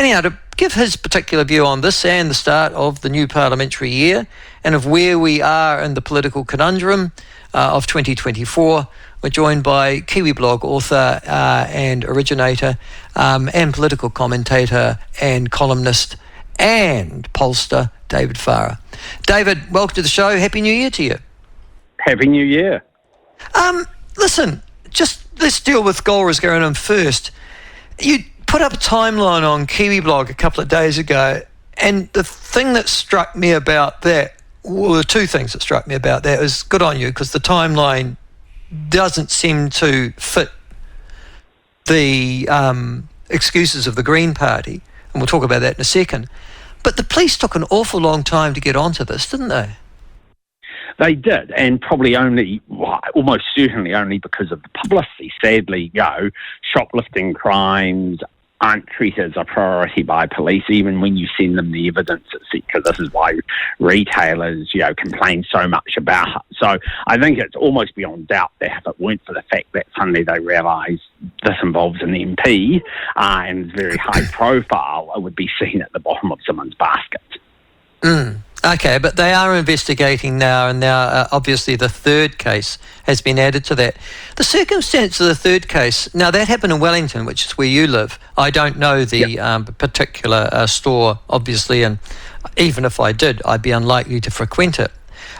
anyhow, to give his particular view on this and the start of the new parliamentary year and of where we are in the political conundrum of 2024, we're joined by Kiwiblog author and originator and political commentator and columnist and pollster, David Farrar. David, welcome to the show. Happy New Year to you. Happy New Year. Listen, just let's deal with Golriz Ghahraman first. You put up a timeline on Kiwiblog a couple of days ago, and the thing that struck me about that, well, the two things that struck me about that is good on you, because the timeline doesn't seem to fit the excuses of the Green Party, and we'll talk about that in a second. But the police took an awful long time to get onto this, didn't they? They did, and probably almost certainly only because of the publicity. Sadly, shoplifting crimes aren't treated as a priority by police, even when you send them the evidence, etc. This is why retailers, complain so much about it. So I think it's almost beyond doubt that if it weren't for the fact that suddenly they realise this involves an MP and is very high profile, it would be seen at the bottom of someone's basket. Okay, but they are investigating now, and now obviously the third case has been added to that. The circumstance of the third case, now that happened in Wellington, which is where you live. I don't know the particular store, obviously, and even if I did, I'd be unlikely to frequent it.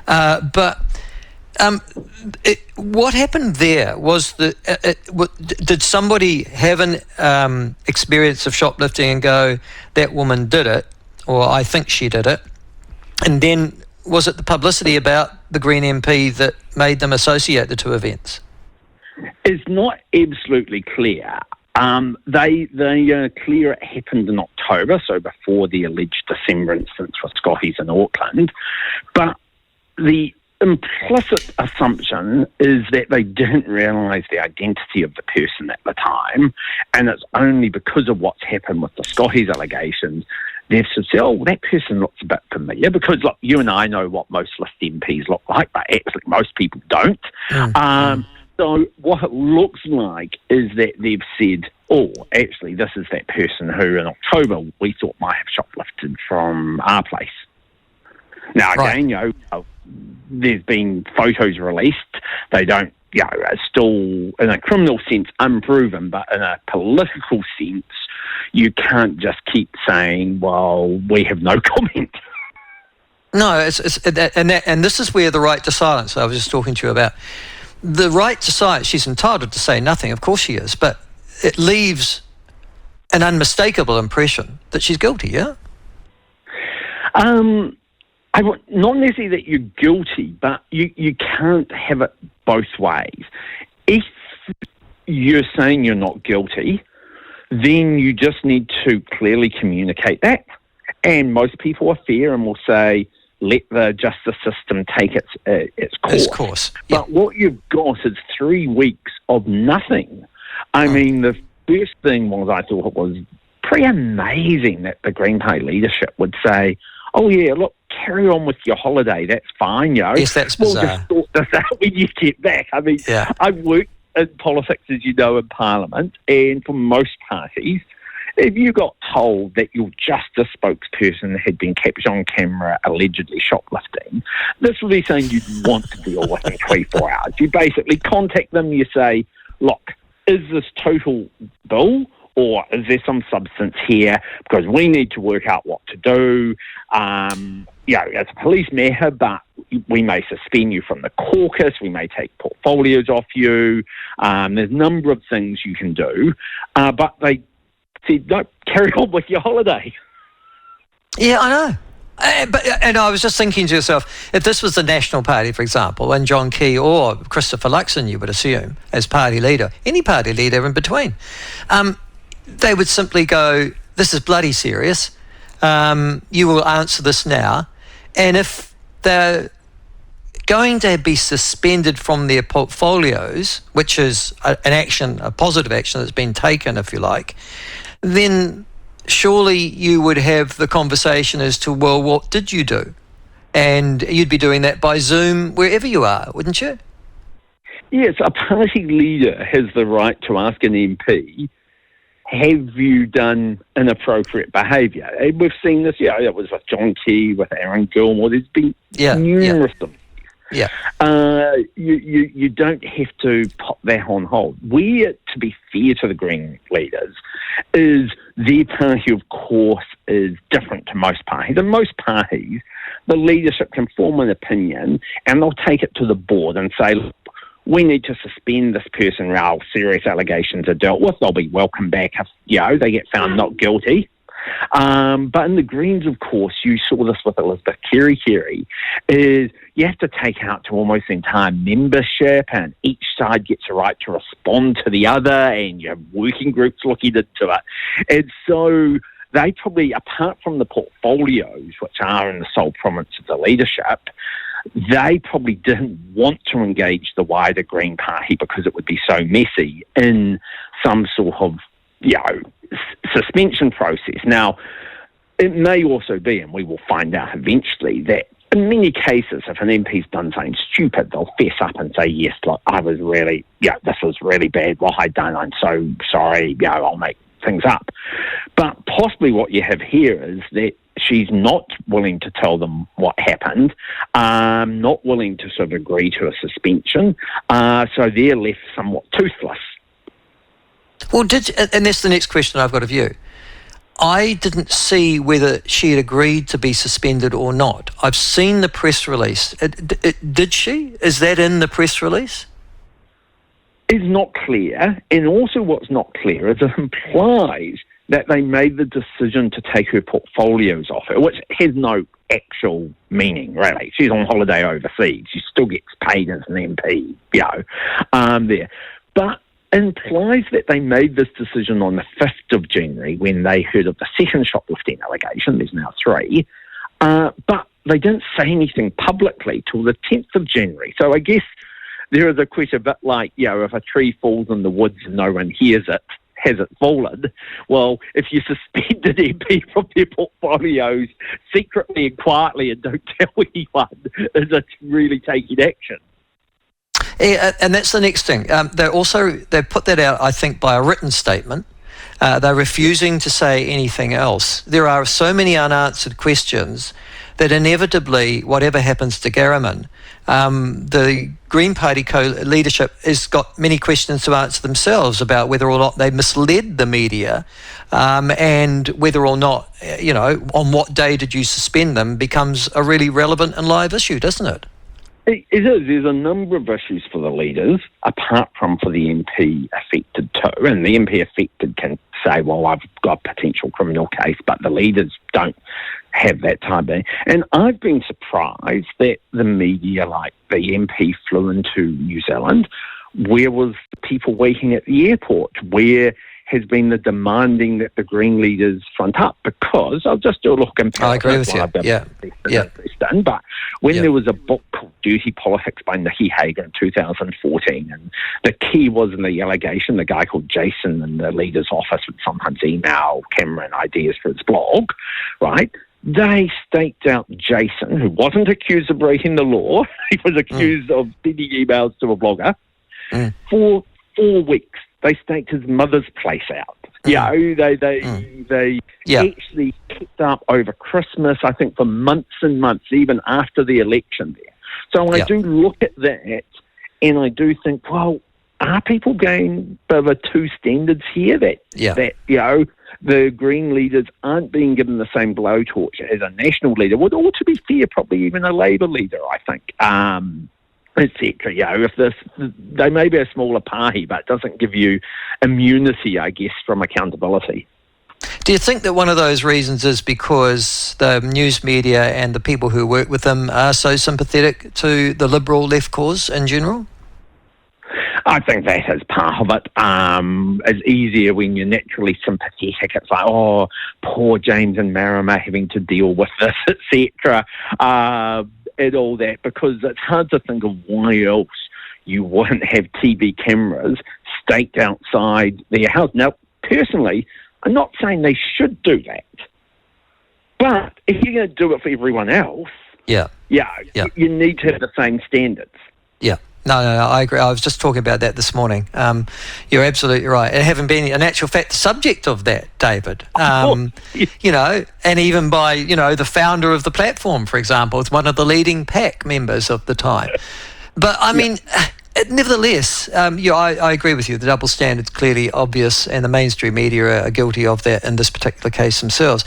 But what happened there was did somebody have an experience of shoplifting and go, that woman did it, or I think she did it? And then was it the publicity about the Green MP that made them associate the two events? It's not absolutely clear. They are clear it happened in October, so before the alleged December instance with Scotties in Auckland. But the implicit assumption is that they didn't realise the identity of the person at the time, and it's only because of what's happened with the Scotties allegations they've said, that person looks a bit familiar, because look, you and I know what most list MPs look like, but actually most people don't. So what it looks like is that they've said, actually this is that person who in October we thought might have shoplifted from our place. Now again, there's been photos released. They don't, are still in a criminal sense unproven, but in a political sense, you can't just keep saying, well, we have no comment. No, and this is where the right to silence I was just talking to you about. The right to silence, she's entitled to say nothing, of course she is, but it leaves an unmistakable impression that she's guilty, yeah? Not necessarily that you're guilty, but you can't have it both ways. If you're saying you're not guilty, then you just need to clearly communicate that. And most people are fair and will say, let the justice system take its course. But what you've got is 3 weeks of nothing. I mean, the first thing was, I thought it was pretty amazing that the Green Party leadership would say, look, carry on with your holiday, that's fine, Yes, that's bizarre. We'll just sort this out when you get back. I mean, I've worked in politics, as you know, in Parliament, and for most parties, if you got told that your justice spokesperson had been captured on camera allegedly shoplifting, this would be something you'd want to deal with in 24 hours. You basically contact them, you say, look, is this total bill, or is there some substance here? Because we need to work out what to do. It's a police matter, but we may suspend you from the caucus. We may take portfolios off you. There's a number of things you can do. But they said, no, carry on with your holiday. Yeah, I know. And I was just thinking to yourself, if this was the National Party, for example, and John Key or Christopher Luxon, you would assume, as party leader, any party leader in between, they would simply go, this is bloody serious. You will answer this now. And if they're going to be suspended from their portfolios, which is a positive action that's been taken, if you like, then surely you would have the conversation as to, well, what did you do? And you'd be doing that by Zoom wherever you are, wouldn't you? Yes, a party leader has the right to ask an MP, have you done inappropriate behaviour? We've seen this, it was with John Key, with Aaron Gilmore. There's been numerous of them. Yeah. You don't have to put that on hold. Where, to be fair to the Green leaders, is their party, of course, is different to most parties. In most parties, the leadership can form an opinion and they'll take it to the board and say, look, we need to suspend this person while serious allegations are dealt with. They'll be welcome back if they get found not guilty. But in the Greens, of course, you saw this with Elizabeth Kerry, is you have to take out to almost the entire membership, and each side gets a right to respond to the other, and you have working groups looking into it. And so they probably, apart from the portfolios, which are in the sole province of the leadership, they probably didn't want to engage the wider Green Party because it would be so messy in some sort of, suspension process. Now, it may also be, and we will find out eventually, that in many cases, if an MP's done something stupid, they'll fess up and say, yes, look, this was really bad, what I done, I'm so sorry, I'll make things up. But possibly what you have here is that she's not willing to tell them what happened, not willing to sort of agree to a suspension, so they're left somewhat toothless. Well, and that's the next question I've got of you. I didn't see whether she had agreed to be suspended or not. I've seen the press release. Did she? Is that in the press release? It's not clear, and also what's not clear is it implies that they made the decision to take her portfolios off her, which has no actual meaning, really. She's on holiday overseas. She still gets paid as an MP, there. But implies that they made this decision on the 5th of January when they heard of the second shoplifting allegation. There's now 3. But they didn't say anything publicly till the 10th of January. So I guess there is a question a bit like, if a tree falls in the woods and no one hears it, has it fallen? Well, if you suspend an MP from their portfolios secretly and quietly and don't tell anyone, is it really taking action? Yeah, and that's the next thing. They put that out, I think, by a written statement. They're refusing to say anything else. There are so many unanswered questions that inevitably, whatever happens to Ghahraman, the Green Party co-leadership has got many questions to answer themselves about whether or not they misled the media, and whether or not, on what day did you suspend them becomes a really relevant and live issue, doesn't it? It is. There's a number of issues for the leaders, apart from for the MP affected too. And the MP affected can say, well, I've got a potential criminal case, but the leaders don't have that type of thing. And I've been surprised that the media, like the MP flew into New Zealand. Where was the people waiting at the airport? Where has been the demanding that the Green leaders front up? Because I'll just do a look and I agree with you. Done, but when there was a book called Dirty Politics by Nikki Hager in 2014, and the key was in the allegation, the guy called Jason in the leader's office would sometimes email Cameron ideas for his blog, right? They staked out Jason, who wasn't accused of breaking the law. He was accused of sending emails to a blogger for 4 weeks. They staked his mother's place out. They actually kept up over Christmas, I think, for months and months, even after the election there. So I do look at that and I do think, well, are people going over two standards here that the Green leaders aren't being given the same blowtorch as a national leader, or to be fair, probably even a Labour leader, I think. Etc. If they may be a smaller party, but it doesn't give you immunity, I guess, from accountability. Do you think that one of those reasons is because the news media and the people who work with them are so sympathetic to the Liberal left cause in general? I think that is part of it. It's easier when you're naturally sympathetic. It's like, oh, poor James and Marama having to deal with this, etc. And all that, because it's hard to think of why else you wouldn't have TV cameras staked outside their house. Now, personally, I'm not saying they should do that, but if you're going to do it for everyone else, you need to have the same standards. Yeah. No, I agree. I was just talking about that this morning. You're absolutely right. And having been, in actual fact, the subject of that, David, you know, and even by, you know, the founder of the platform, for example, is one of the leading PAC members of the time. But, I mean, nevertheless, I agree with you. The double standard's clearly obvious, and the mainstream media are guilty of that in this particular case themselves.